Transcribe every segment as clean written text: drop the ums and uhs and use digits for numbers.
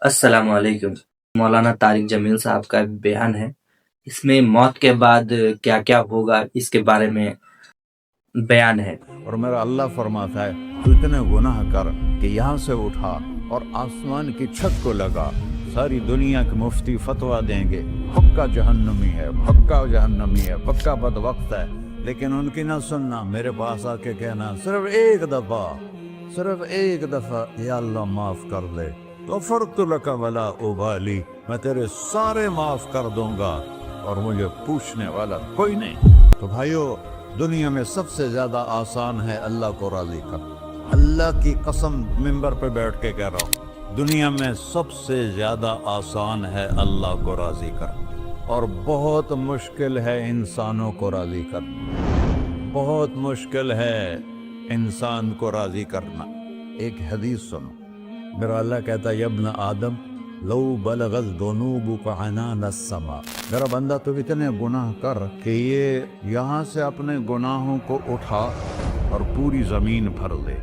السلام علیکم۔ مولانا طارق جمیل صاحب کا بیان ہے، اس میں موت کے بعد کیا کیا ہوگا اس کے بارے میں بیان ہے۔ اور میرا اللہ فرماتا ہے تو اتنے گناہ کر کہ یہاں سے اٹھا اور آسمان کی چھت کو لگا، ساری دنیا کے مفتی فتویٰ دیں گے پکا جہنمی ہے، پکا جہنمی ہے، پکا بدبخت ہے، لیکن ان کی نہ سننا، میرے پاس آ کے کہنا صرف ایک دفعہ یا اللہ معاف کر دے، غفرت لک ولا ابالی، میں تیرے سارے معاف کر دوں گا اور مجھے پوچھنے والا کوئی نہیں۔ تو بھائیو، دنیا میں سب سے زیادہ آسان ہے اللہ کو راضی کرنا۔ اللہ کی قسم ممبر پہ بیٹھ کے کہہ رہا ہوں، دنیا میں سب سے زیادہ آسان ہے اللہ کو راضی کرنا، اور بہت مشکل ہے انسانوں کو راضی کرنا، بہت مشکل ہے انسان کو راضی کرنا۔ ایک حدیث سنو، میرا اللہ کہتا ہے یا ابن آدم لو بلغت ذنوبک عنان السماء، میرا بندہ تو اتنے گناہ کر کہ یہ یہاں سے اپنے گناہوں کو اٹھا اور پوری زمین بھر لے،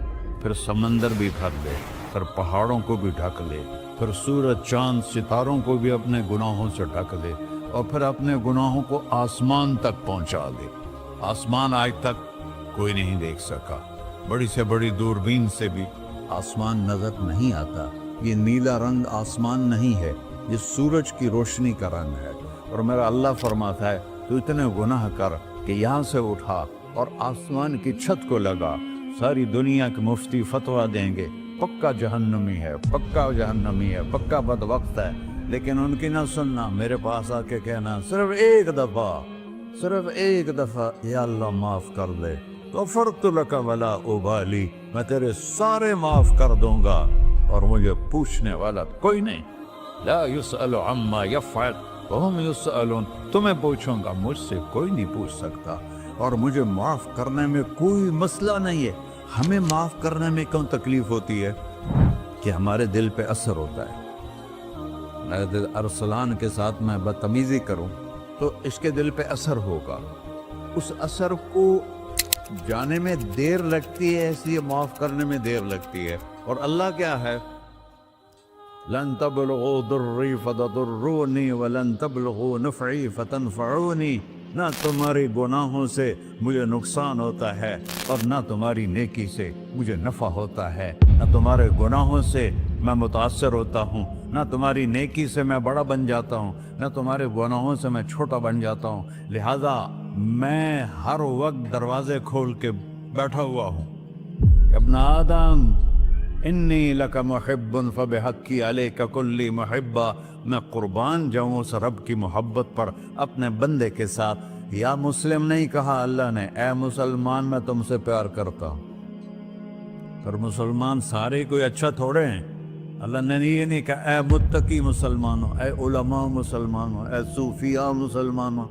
پھر سمندر بھی بھر لے، پھر پہاڑوں کو بھی ڈھک لے، پھر سورج چاند ستاروں کو بھی اپنے گناہوں سے ڈھک لے، اور پھر اپنے گناہوں کو آسمان تک پہنچا دے۔ آسمان آج تک کوئی نہیں دیکھ سکا، بڑی سے بڑی دوربین سے بھی آسمان نظر نہیں آتا۔ یہ نیلا رنگ آسمان نہیں ہے، یہ سورج کی روشنی کا رنگ ہے۔ اور میرا اللہ فرماتا ہے تو اتنے گناہ کر کہ یہاں سے اٹھا اور آسمان کی چھت کو لگا، ساری دنیا کے مفتی فتویٰ دیں گے پکا جہنمی ہے، پکا جہنمی ہے، پکا بدبخت ہے، لیکن ان کی نہ سننا، میرے پاس آ کے کہنا صرف ایک دفعہ یا اللہ معاف کر دے، غفرت لک ولا ابالی، میں تیرے سارے معاف کر دوں گا اور مجھے پوچھنے والا کوئی نہیں۔ لا يسأل عما يفعل وهم يسألون، تمہیں پوچھوں گا، مجھ سے کوئی نہیں پوچھ سکتا، اور مجھے معاف کرنے میں کوئی مسئلہ نہیں ہے۔ ہمیں معاف کرنے میں کیوں تکلیف ہوتی ہے؟ کہ ہمارے دل پہ اثر ہوتا ہے۔ اگر ارسلان کے ساتھ میں بدتمیزی کروں تو اس کے دل پہ اثر ہوگا، اس اثر کو جانے میں دیر لگتی ہے، اس لیے معاف کرنے میں دیر لگتی ہے۔ اور اللہ کیا ہے؟ لن تبلغوا ضری فتضرونی ولن تبلغوا نفعی فتنفعونی، نہ تمہاری گناہوں سے مجھے نقصان ہوتا ہے اور نہ تمہاری نیکی سے مجھے نفع ہوتا ہے، نہ تمہارے گناہوں سے میں متاثر ہوتا ہوں، نہ تمہاری نیکی سے میں بڑا بن جاتا ہوں، نہ تمہارے گناہوں سے میں چھوٹا بن جاتا ہوں، لہذا میں ہر وقت دروازے کھول کے بیٹھا ہوا ہوں۔ ابن آدم انی لک محب فبحقی علیک کلی محبہ، میں قربان جاؤں اس رب کی محبت پر اپنے بندے کے ساتھ۔ یا مسلم نہیں کہا اللہ نے، اے مسلمان میں تم سے پیار کرتا ہوں۔ پر مسلمان سارے کوئی اچھا تھوڑے ہیں، اللہ نے یہ نہیں کہا اے متقی مسلمانوں، اے علماء مسلمانوں، اے صوفیاء مسلمانوں،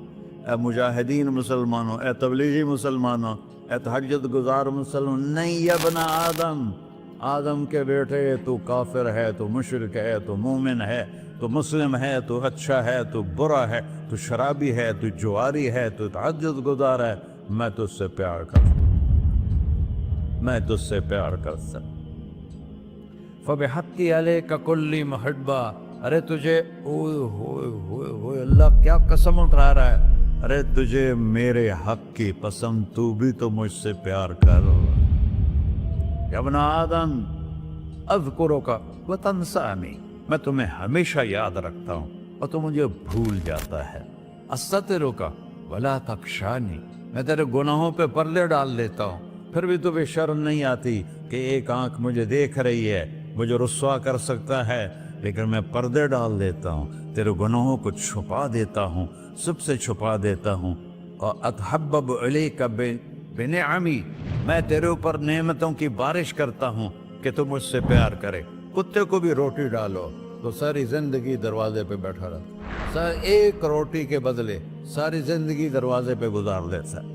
اے مجاہدین مسلمانوں، اے تبلیغی مسلمانوں، اے تہجد گزار مسلمان، نہیں یا ابن آدم، آدم کے بیٹے، تو کافر ہے، تو مشرک ہے، تو مومن ہے، تو مسلم ہے، تو اچھا ہے، تو برا ہے، تو شرابی ہے، تو جواری ہے، تو تہجد گزار ہے، میں تجھ سے پیار کرتا ہوں، میں تجھ سے پیار کرتا ہوں۔ فبحقی علیک کلی محبہ، ارے تجھے اوئے ہوئے ہوئے ہوئے، اللہ کیا قسم اٹھا رہا ہے، ارے تجھے میرے حق کی قسم، تو بھی تو مجھ سے پیار کر۔ یا ابن آدم اذکرک وتنسانی، میں تمہیں ہمیشہ یاد رکھتا ہوں اور تو مجھے بھول جاتا ہے۔ استترک ولا تخشانی، میں تیرے گناہوں پہ پردے ڈال دیتا ہوں، پھر بھی تمہیں شرم نہیں آتی کہ ایک آنکھ مجھے دیکھ رہی ہے، مجھے رسوا کر سکتا ہے، لیکن میں پردے ڈال دیتا ہوں، تیرے گناہوں کو چھپا دیتا ہوں، سب سے چھپا دیتا ہوں۔ اور اتحبب علیک بنعمی، میں تیرے اوپر نعمتوں کی بارش کرتا ہوں کہ تو مجھ سے پیار کرے۔ کتے کو بھی روٹی ڈالو تو ساری زندگی دروازے پہ بیٹھا رہتا، ایک روٹی کے بدلے ساری زندگی دروازے پہ گزار دیتا ہے۔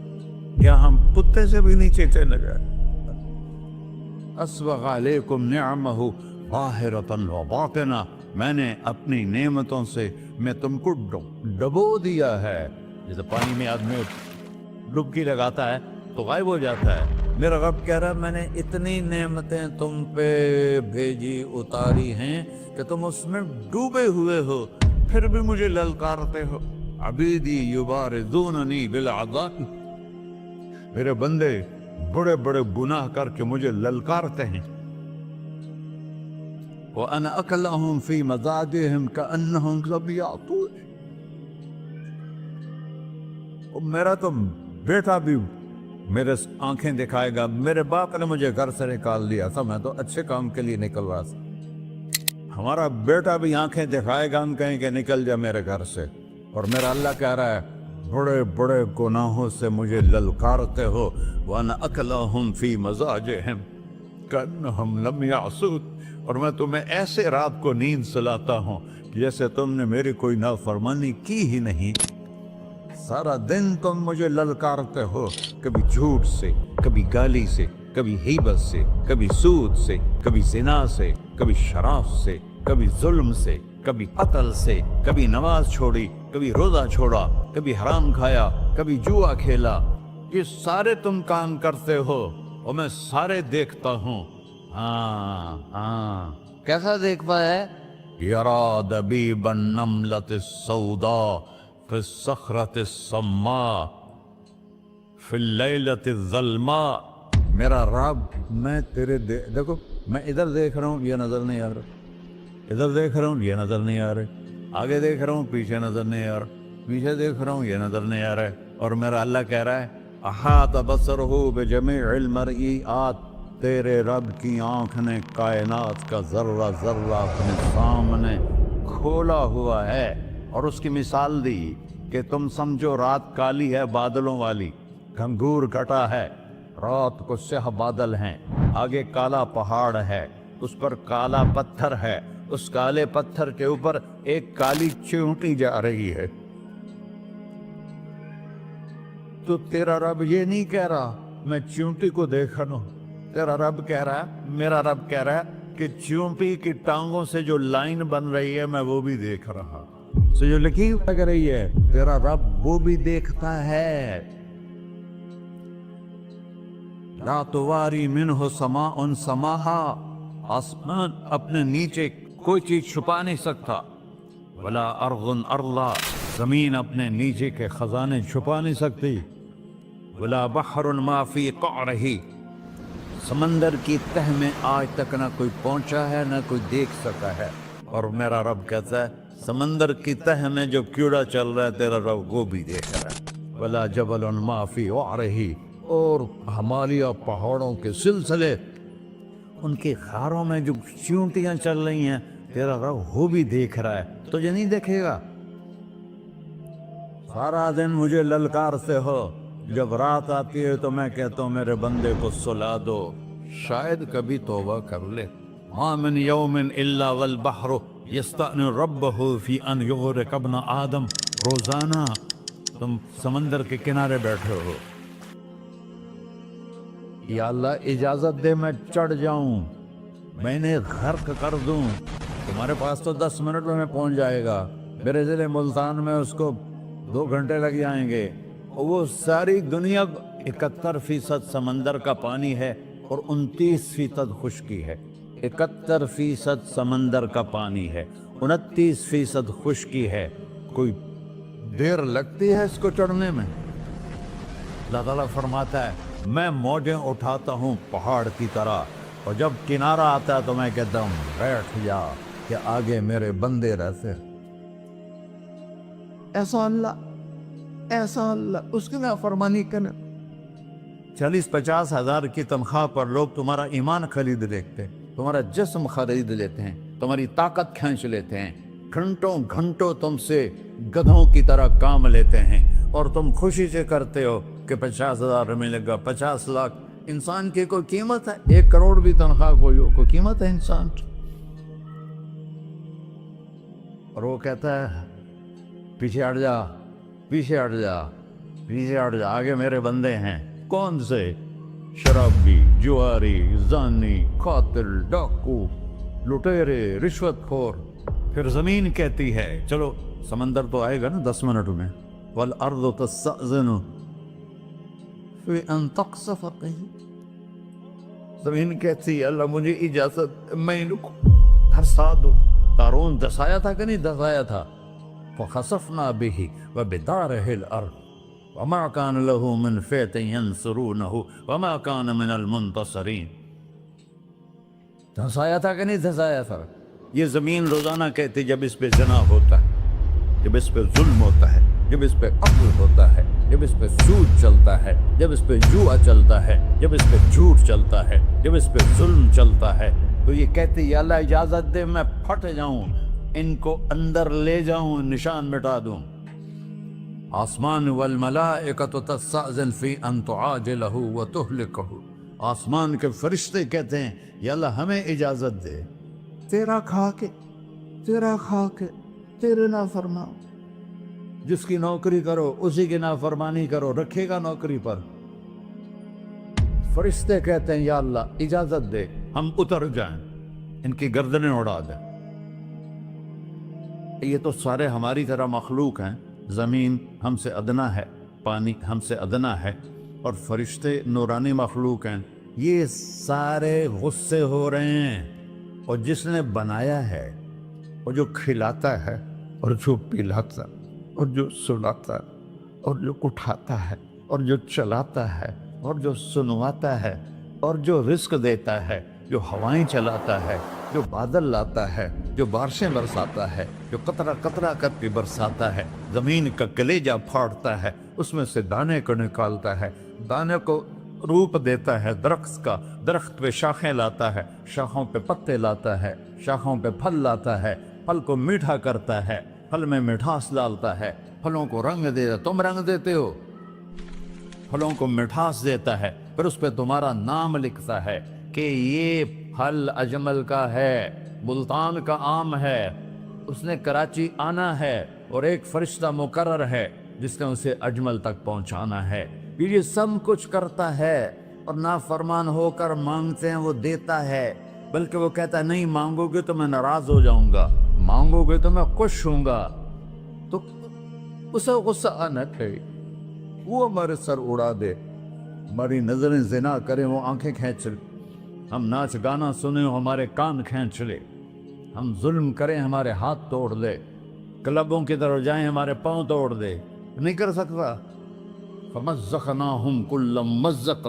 کیا ہم کتے سے بھی نیچے چلے گئے؟ اسبغ علیکم نعمہ ظاہرۃ وباطنہ، میں نے اپنی نعمتوں سے میں تم کو ڈبو دیا ہے، جیسے پانی میں آدمی ڈبکی لگاتا ہے تو غائب ہو جاتا ہے۔ میرا رب کہہ رہا ہے میں نے اتنی نعمتیں تم پہ بھیجی اتاری ہیں کہ تم اس میں ڈوبے ہوئے ہو، پھر بھی مجھے للکارتے ہو۔ عبیدی یبارزوننی بالعذاب، میرے بندے بڑے بڑے گناہ کر کے مجھے للکارتے ہیں۔ وَأَنَا أَكْلَهُمْ فِي مَزَاجِهِمْ كَأَنَّهُمْ لَمْ يَعْطُونِ، میرا تو بیٹا بھی میرے آنکھیں دکھائے گا، میرے باپ نے مجھے گھر سے نکال دیا تھا، میں تو اچھے کام کے لیے نکل رہا تھا، ہمارا بیٹا بھی آنکھیں دکھائے گا، ہم کہیں کہ نکل جا میرے گھر سے۔ اور میرا اللہ کہہ رہا ہے بڑے بڑے گناہوں سے مجھے للکارتے ہو۔ وَأَنَا أَكْلَهُمْ فِي مَزَاجِهِمْ كَأَنَّهُمْ لَمْ يَعْصُونِ، اور میں تمہیں ایسے رات کو نیند سلاتا ہوں کہ جیسے تم نے میری کوئی نافرمانی کی ہی نہیں۔ سارا دن تم مجھے للکارتے ہو، کبھی جھوٹ سے، کبھی گالی سے، کبھی غیبت سے، کبھی سود سے، کبھی زنا سے، کبھی شراب سے، کبھی ظلم سے، کبھی قتل سے، کبھی نماز چھوڑی، کبھی روزہ چھوڑا، کبھی حرام کھایا، کبھی جوا کھیلا۔ یہ سارے تم کام کرتے ہو اور میں سارے دیکھتا ہوں۔ ہاں ہاں، کیسا دیکھ پایا؟ یرا دبیب النملۃ السوداء فی الصخرۃ الصماء فی اللیلۃ الظلماء۔ میرا رب میں تیرے دیکھو، میں ادھر دیکھ رہا ہوں، یہ نظر نہیں آ رہا، ادھر دیکھ رہا ہوں، یہ نظر نہیں آ رہا، آگے دیکھ رہا ہوں، پیچھے نظر نہیں آ رہا، پیچھے دیکھ رہا ہوں، یہ نظر نہیں آ رہا ہے۔ اور میرا اللہ کہہ رہا ہے احاط بصرہ بجمیع المرئیات، تیرے رب کی آنکھ نے کائنات کا ذرہ ذرہ اپنے سامنے کھولا ہوا ہے۔ اور اس کی مثال دی کہ تم سمجھو رات کالی ہے بادلوں والی، گھنگور گھٹا ہے، رات کو سیاہ بادل ہیں، آگے کالا پہاڑ ہے، اس پر کالا پتھر ہے، اس کالے پتھر کے اوپر ایک کالی چیونٹی جا رہی ہے۔ تو تیرا رب یہ نہیں کہہ رہا میں چیونٹی کو دیکھ رہا ہوں، تیرا رب کہہ رہا ہے، میرا رب کہہ رہا ہے کہ چیونٹی کی ٹانگوں سے جو لائن بن رہی ہے میں وہ بھی دیکھ رہا ہوں، سے جو لکیر لگ رہی ہے تیرا رب وہ بھی دیکھتا ہے۔ لا تواری منہ سماء سماہا، آسمان اپنے نیچے کوئی چیز چھپا نہیں سکتا، ولا ارض ارضا، زمین اپنے نیچے کے خزانے چھپا نہیں سکتی، ولا بحر ما فی قعرہ، سمندر کی تہ میں آج تک نہ کوئی پہنچا ہے نہ کوئی دیکھ سکا ہے۔ اور میرا رب کہتا ہے سمندر کی تہ میں جو کیڑا چل رہا ہے تیرا رب وہ بھی دیکھ رہا ہے۔ ولا جبل ما فی وعرہ، اور ہمالیہ پہاڑوں کے سلسلے، ان کے خاروں میں جو چیونٹیاں چل رہی ہیں تیرا رب وہ بھی دیکھ رہا ہے، تجھے نہیں دیکھے گا؟ سارا دن مجھے للکارتے ہو، جب رات آتی ہے تو میں کہتا ہوں میرے بندے کو سلا دو، شاید کبھی توبہ کر لے۔ ما من یوم الا والبحر یستأن ربہ فی ان یغرق ابن آدم، روزانہ تم سمندر کے کنارے بیٹھے ہو، یا اللہ اجازت دے میں چڑھ جاؤں، میں نے غرق کر دوں، تمہارے پاس تو 10 منٹ میں پہنچ جائے گا، میرے ضلع ملتان میں اس کو 2 گھنٹے لگ جائیں گے۔ اور وہ ساری دنیا 71% سمندر کا پانی ہے اور 29% خشکی ہے، 71% سمندر کا پانی ہے، 29% خشکی ہے، کوئی دیر لگتی ہے اس کو چڑھنے میں؟ اللہ تعالیٰ فرماتا ہے میں موجیں اٹھاتا ہوں پہاڑ کی طرح، اور جب کنارہ آتا ہے تو میں کہتا ہوں بیٹھ جا کہ آگے میرے بندے رہتے۔ ایسا اللہ اس کی نافرمانی کرنا۔ 40-50 ہزار کی تنخواہ پر لوگ تمہارا ایمان خرید لیتے ہیں، تمہارا جسم خرید لیتے ہیں، تمہاری طاقت کھینچ لیتے ہیں، گھنٹوں گھنٹوں تم سے گدھوں کی طرح کام لیتے ہیں، اور تم خوشی سے کرتے ہو کہ 50,000 ملے گا، 50 لاکھ۔ انسان کی کوئی قیمت ہے؟ 1 کروڑ بھی تنخواہ کوئی قیمت ہے انسان؟ اور وہ کہتا ہے پیچھے ہٹ جا، پیچھے ہٹ جا، پیچھے ہٹ جا، آگے میرے بندے ہیں۔ کون سے؟ شرابی، جواری، زانی، قاتل، ڈاکو، لٹیرے، رشوت خور۔ پھر زمین کہتی ہے چلو سمندر تو آئے گا نا 10 منٹ میں، والارض تستأذن في أن تقصف به. زمین کہتی ہے اللہ مجھے اجازت، میں ان کو دھسا دو. قارون دھسایا تھا کہ نہیں دھسایا تھا؟ فخسفنا به وبداره الأرض وما كان له من فئة ينصرونه وما كان من المنتصرين. دھسایا تھا کہ نہیں دھسایا تھا؟ یہ زمین روزانہ کہتی جب اس پہ زنا ہوتا ہے، جب اس پہ ظلم ہوتا ہے، جب اس پہ قتل ہوتا ہے، جب اس پہ سود چلتا ہے، جب اس پہ جوا چلتا ہے، جب اس پہ جھوٹ چلتا ہے، جب اس پہ ظلم چلتا ہے، تو یہ کہتی یا اللہ اجازت دے میں پھٹ جاؤں، ان کو اندر لے جاؤں، نشان مٹا دوں. آسمان والملائکۃ تستأذن فی ان تعاجلہ وتہلکہ. آسمان کے فرشتے کہتے ہیں یا اللہ ہمیں اجازت دے، تیرا کھا کے تیرے نافرمان، جس کی نوکری کرو اسی کی نافرمانی کرو، رکھے گا نوکری پر. فرشتے کہتے ہیں یا اللہ اجازت دے ہم اتر جائیں، ان کی گردنیں اڑا دیں. یہ تو سارے ہماری طرح مخلوق ہیں. زمین ہم سے ادنا ہے، پانی ہم سے ادنا ہے، اور فرشتے نورانی مخلوق ہیں. یہ سارے غصے ہو رہے ہیں. اور جس نے بنایا ہے، اور جو کھلاتا ہے، اور جو پلاتا، اور جو سلاتا، اور جو اٹھاتا ہے، اور جو چلاتا ہے، اور جو سنواتا ہے، اور جو رزق دیتا ہے، جو ہوائیں چلاتا ہے، جو بادل لاتا ہے، جو بارشیں برساتا ہے، جو قطرہ قطرہ کر کے برساتا ہے، زمین کا کلیجہ پھاڑتا ہے، اس میں سے دانے کو نکالتا ہے، دانے کو روپ دیتا ہے درخت کا، درخت پہ شاخیں لاتا ہے، شاخوں پہ پتے لاتا ہے، شاخوں پہ پھل لاتا ہے، پھل کو میٹھا کرتا ہے، پھل میں مٹھاس ڈالتا ہے، پھلوں کو رنگ دیتا. تم رنگ دیتے ہو، پھلوں کو مٹھاس دیتا ہے، پھر اس پہ تمہارا نام لکھتا ہے کہ یہ پھل اجمل کا ہے، ملتان کا آم ہے، اس نے کراچی آنا ہے، اور ایک فرشتہ مقرر ہے جس نے اسے اجمل تک پہنچانا ہے. یہ سب کچھ کرتا ہے، اور نافرمان ہو کر مانگتے ہیں وہ دیتا ہے، بلکہ وہ کہتا ہے نہیں مانگو گے تو میں ناراض ہو جاؤں گا، مانگو گے تو میں خوش ہوں گا. تو اسے غصہ آنا چاہیے، وہ ہمارے سر اڑا دے، ہماری نظریں زنا کریں وہ آنکھیں کھینچ لے، ہم ناچ گانا سنیں وہ ہمارے کان کھینچ لے، ہم ظلم کریں ہمارے ہاتھ توڑ دے، کلبوں کی طرف جائیں ہمارے پاؤں توڑ دے. نہیں کر سکتا. فَمَزَّقْنَاهُمْ كُلَّ مُمَزَّقٍ.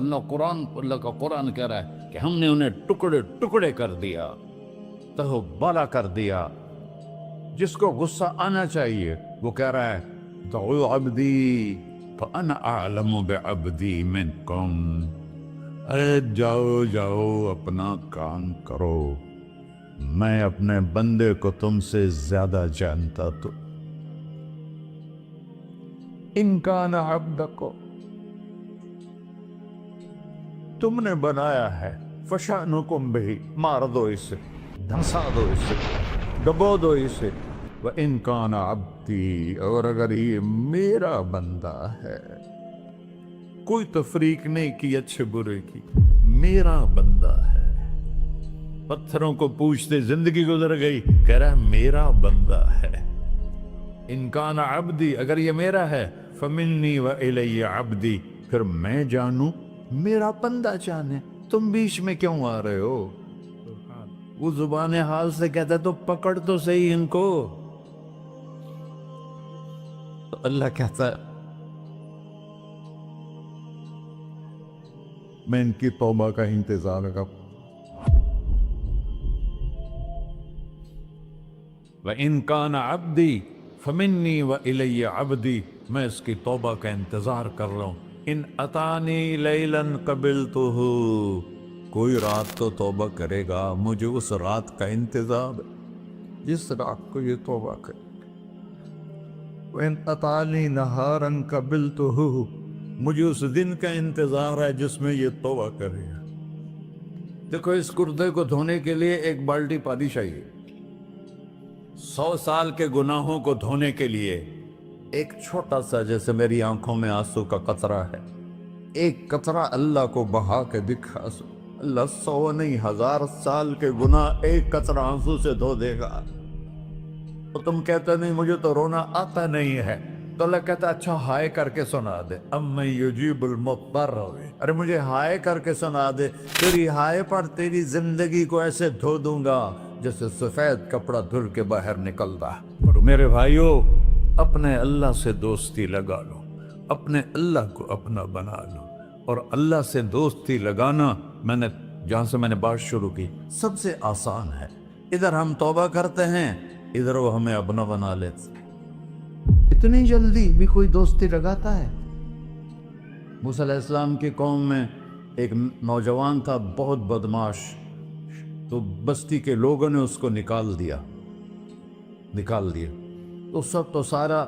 اللہ کا قرآن کہہ رہا ہے کہ ہم نے انہیں ٹکڑے ٹکڑے کر دیا، تہو بالا کر دیا. جس کو غصہ آنا چاہیے وہ کہہ رہا ہے دعو عبدی فَأَنَا أَعْلَمُ بِعَبْدِي مِنْكُمْ. ارے جاؤ جاؤ اپنا کام کرو، میں اپنے بندے کو تم سے زیادہ جانتا. تو ان کان عبدکو، تم نے بنایا ہے، فشانکم بہی، مار دو اسے، دھنسا دو اسے، ڈبو دو اسے. وَإِن كَانَ عَبْدِي، اور اگر یہ میرا بندہ ہے، کوئی تفریق نہیں کی اچھے برے کی، میرا بندہ ہے. پتھروں کو پوچھتے زندگی گزر گئی، کہہ رہا ہے میرا بندہ ہے. ان کان عبدی، اگر یہ میرا ہے، فمنی وإلی عبدی، پھر میں جانوں میرا بندہ جانے. تم بیچ میں کیوں آ رہے ہو؟ وہ زبان حال سے کہتا ہے تو پکڑ تو صحیح ان کو. تو اللہ کہتا ہے میں ان کی توبہ کا انتظار کروں. وَإِن كَانَ عَبْدِي فَمِنِّي وَإِلَيَّ عَبْدِي، میں اس کی توبہ کا انتظار کر رہا ہوں. ان اتانی لیلاً قبلتہ، کوئی رات تو توبہ کرے گا، مجھے اس رات کا انتظار جس رات کو یہ توبہ کرے. وَإِنْ أَتَانِي نَهَارًا قَبِلْتُهُ، مجھے اس دن کا انتظار ہے جس میں یہ توبہ کرے گا. دیکھو اس کردے کو دھونے کے لیے ایک بالٹی پانی چاہیے. 100 سال کے گناہوں کو دھونے کے لیے ایک چھوٹا سا، جیسے میری آنکھوں میں آنسو کا قطرہ ہے، ایک قطرہ اللہ کو بہا کے دکھا سو، اللہ 100 نہیں 1000 سال کے گناہ ایک قطرہ آنسو سے دھو دے گا. تو تم کہتے نہیں مجھے تو رونا آتا نہیں ہے. تو اللہ کہتا اچھا ہائے کر کے سنا دے، اَمَّن یُجِیبُ الْمُضْطَرَّ، ارے مجھے ہائے کر کے سنا دے، تیری ہائے پر تیری زندگی کو ایسے دھو دوں گا جیسے سفید کپڑا دھل کے باہر نکلتا۔ اور میرے بھائیو، اپنے اللہ سے دوستی لگا لو، اپنے اللہ کو اپنا بنا لو، اور اللہ سے دوستی لگانا جہاں سے میں نے بات شروع کی سب سے آسان ہے۔ ادھر ہم توبہ کرتے ہیں، ادھر وہ ہمیں اپنا بنا لیتے۔ اتنی جلدی بھی کوئی دوستی لگاتا ہے؟ موسیٰ علیہ السلام کی قوم میں ایک نوجوان تھا بہت بدماش، تو بستی کے لوگوں نے اس کو نکال دیا۔ تو سارا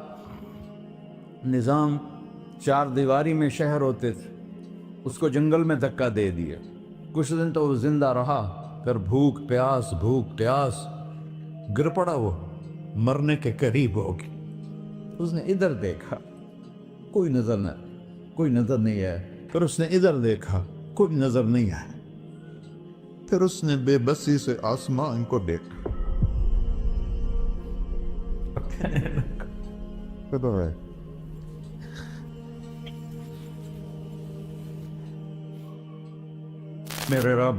نظام چار دیواری میں شہر ہوتے تھے، اس کو جنگل میں دھکا دے دیا۔ کچھ دن تو وہ زندہ رہا، پھر بھوک پیاس گر پڑا، وہ مرنے کے قریب ہو گیا۔ اس نے ادھر دیکھا، کوئی نظر نہیں آیا، پھر اس نے ادھر دیکھا، کوئی نظر نہیں آیا، پھر اس نے بے بسی سے آسمان کو دیکھا۔ میرے رب،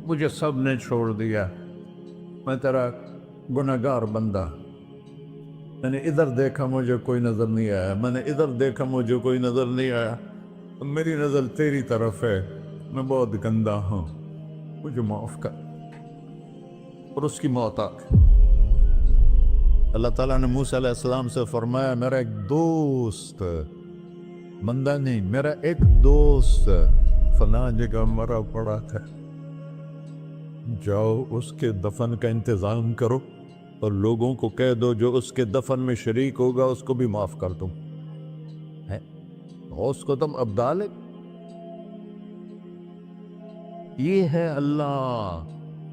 مجھے سب نے چھوڑ دیا، میں تیرا گناہگار بندہ، میں نے ادھر دیکھا مجھے کوئی نظر نہیں آیا، میں نے ادھر دیکھا مجھے کوئی نظر نہیں آیا، میری نظر تیری طرف ہے، میں بہت گندا ہوں، مجھے معاف کر۔ اور اس کی موت آ گئی۔ اللہ تعالیٰ نے موسیٰ علیہ السلام سے فرمایا میرا ایک دوست، بندہ نہیں، میرا ایک دوست فلاں جگہ مرا پڑا تھا، جاؤ اس کے دفن کا انتظام کرو اور لوگوں کو کہہ دو جو اس کے دفن میں شریک ہوگا اس کو بھی معاف کر دوں۔ اس کو تم ابدال، یہ ہے اللہ،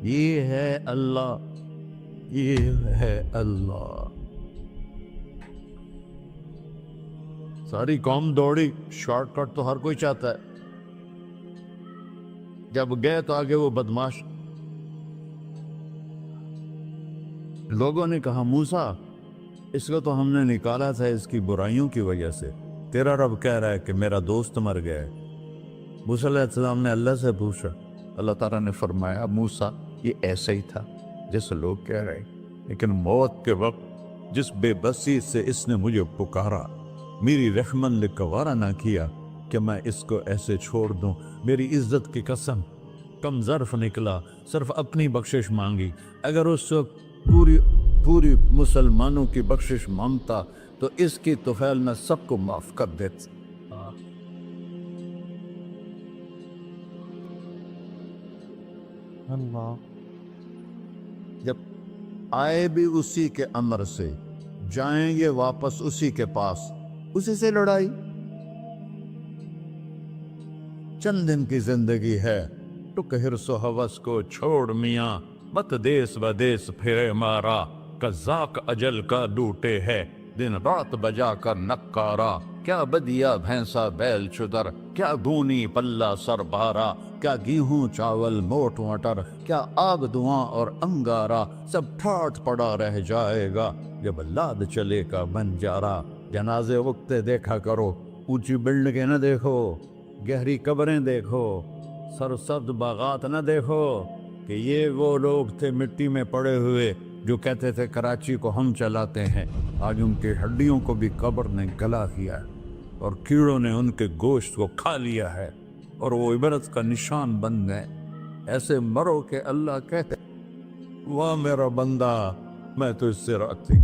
یہ ہے اللہ، یہ ہے اللہ۔ ساری قوم دوڑی، شارٹ کٹ تو ہر کوئی چاہتا ہے، جب گئے تو آگے وہ بدماش۔ لوگوں نے کہا موسیٰ اس کو تو ہم نے نکالا تھا اس کی برائیوں کی وجہ سے، تیرا رب کہہ رہا ہے کہ میرا دوست مر گیا ہے۔ موسیٰ علیہ السلام نے اللہ سے پوچھا، اللہ تعالیٰ نے فرمایا موسیٰ یہ ایسا ہی تھا جیسے لوگ کہہ رہے، لیکن موت کے وقت جس بے بسی سے اس نے مجھے پکارا، میری رحمت نے گوارا نہ کیا کہ میں اس کو ایسے چھوڑ دوں، میری عزت کی قسم کم ظرف نکلا، صرف اپنی بخشش مانگی۔ اگر اس وقت پوری مسلمانوں کی بخشش مانگتا تو اس کی طفیل میں سب کو معاف کر دیتا۔ اللہ جب آئے بھی اسی کے امر سے، جائیں گے واپس اسی کے پاس، اسی سے لڑائی۔ چند دن کی زندگی ہے، ٹک حرص و ہوس کو چھوڑ میاں، مت دیس بدیس پھرے مارا، قزاق اجل کا ڈوٹے ہے، دن رات بجا کر نکارا، کیا بدیا بھینسا بیل چدر، کیا گونی پلہ سر بارا، کیا گیہوں چاول موٹ مٹر، کیا آگ دھواں اور انگارا، سب ٹھاٹ پڑا رہ جائے گا جب لاد چلے کا بنجارا۔ جنازے وقتے دیکھا کرو، اونچی بلڈنگیں نہ دیکھو، گہری قبریں دیکھو، سرسبز باغات نہ دیکھو کہ یہ وہ لوگ تھے مٹی میں پڑے ہوئے جو کہتے تھے کراچی کو ہم چلاتے ہیں، آج ان کی ہڈیوں کو بھی قبر نے گلا کیا ہے اور کیڑوں نے ان کے گوشت کو کھا لیا ہے اور وہ عبرت کا نشان بن گئے۔ ایسے مرو کہ اللہ کہتے واہ میرا بندہ میں تو اس سے راضی۔